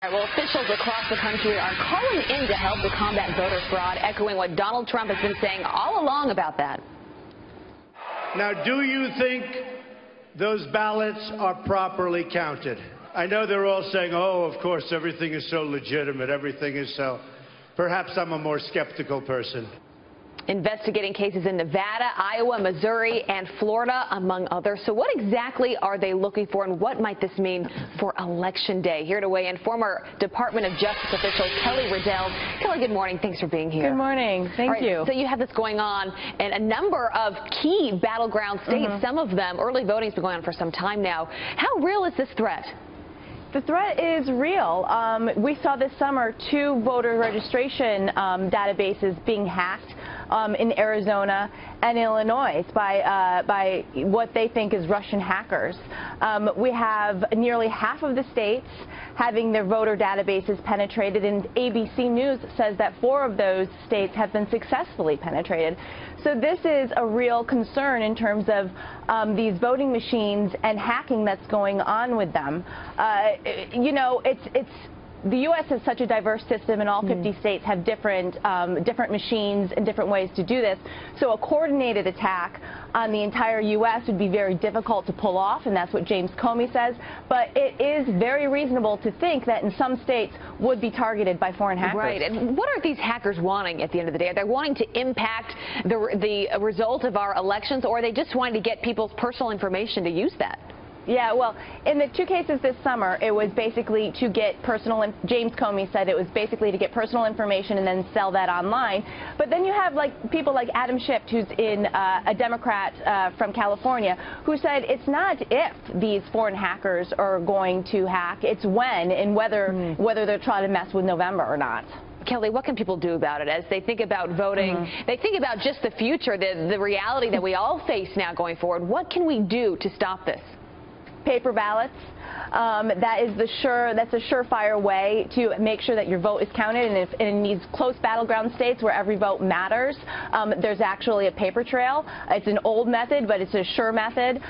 Well, officials across the country are calling in to help to combat voter fraud, echoing what Donald Trump has been saying all along about that. Now, do you think those ballots are properly counted? I know they're all saying, oh, of course, everything is so legitimate, everything is so. Perhaps I'm a more skeptical person. Investigating cases in Nevada, Iowa, Missouri, and Florida, among others. So what exactly are they looking for, and what might this mean for Election Day? Here to weigh in, former Department of Justice official Kelly Riddell. Kelly, good morning. Thanks for being here. Good morning. Thank you. So you have this going on in a number of key battleground states. Some of them, early voting has been going on for some time now. How real is this threat? The threat is real. We saw this summer 2 voter registration databases being hacked in Arizona and Illinois by what they think is Russian hackers. We have nearly half of the states having their voter databases penetrated, and ABC News says that 4 of those states have been successfully penetrated. So this is a real concern in terms of these voting machines and hacking that's going on with them. You know, the U.S. has such a diverse system, and all 50 states have different machines and different ways to do this. So a coordinated attack on the entire U.S. would be very difficult to pull off, and that's what James Comey says. But it is very reasonable to think that in some states would be targeted by foreign hackers. Right. And what are these hackers wanting at the end of the day? Are they wanting to impact the result of our elections, or are they just wanting to get people's personal information to use that? Yeah, well, in the 2 cases this summer, it was basically to get personal. James Comey said it was basically to get personal information and then sell that online. But then you have people like Adam Schiff, who's a Democrat from California, who said it's not if these foreign hackers are going to hack, it's when and whether they're trying to mess with November or not. Kelly, what can people do about it as they think about voting? They think about just the future, the reality that we all face now going forward. What can we do to stop this? Paper ballots. That's a surefire way to make sure that your vote is counted, and if in these close battleground states where every vote matters, there's actually a paper trail. It's an old method, but it's a sure method.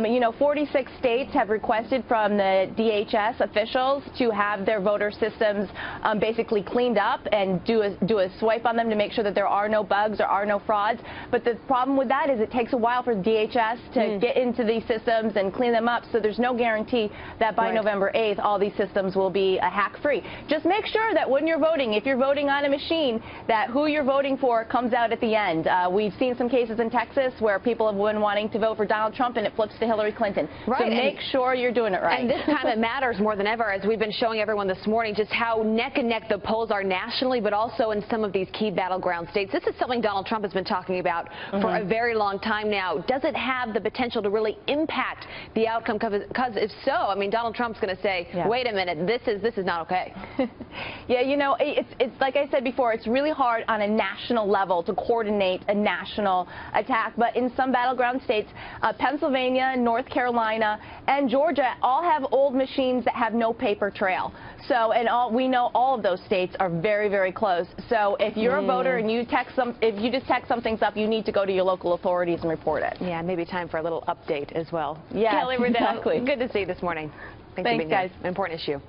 You know, 46 states have requested from the DHS officials to have their voter systems basically cleaned up and do a swipe on them to make sure that there are no bugs, there are no frauds. But the problem with that is it takes a while for DHS to get into these systems and clean them up, so there's no guarantee that by November 8th, all these systems will be hack-free. Just make sure that when you're voting, if you're voting on a machine, that who you're voting for comes out at the end. We've seen some cases in Texas where people have been wanting to vote for Donald Trump and it flips to Hillary Clinton. Right. So make sure you're doing it right. And this time it matters more than ever, as we've been showing everyone this morning, just how neck and neck the polls are nationally, but also in some of these key battleground states. This is something Donald Trump has been talking about for a very long time now. Does it have the potential to really impact the outcome? Because if so, I mean, Donald Trump's going to say, wait a minute, this is not okay. Yeah, you know, it's like I said before, it's really hard on a national level to coordinate a national attack. But in some battleground states, Pennsylvania, North Carolina, and Georgia all have old machines that have no paper trail. So, we know all of those states are very, very close. So if you're a voter and you if you just text something's up, you need to go to your local authorities and report it. Yeah, maybe time for a little update as well. Yeah, Kelly Riddell, exactly. Good to see you this morning. Thanks, guys. Important issue.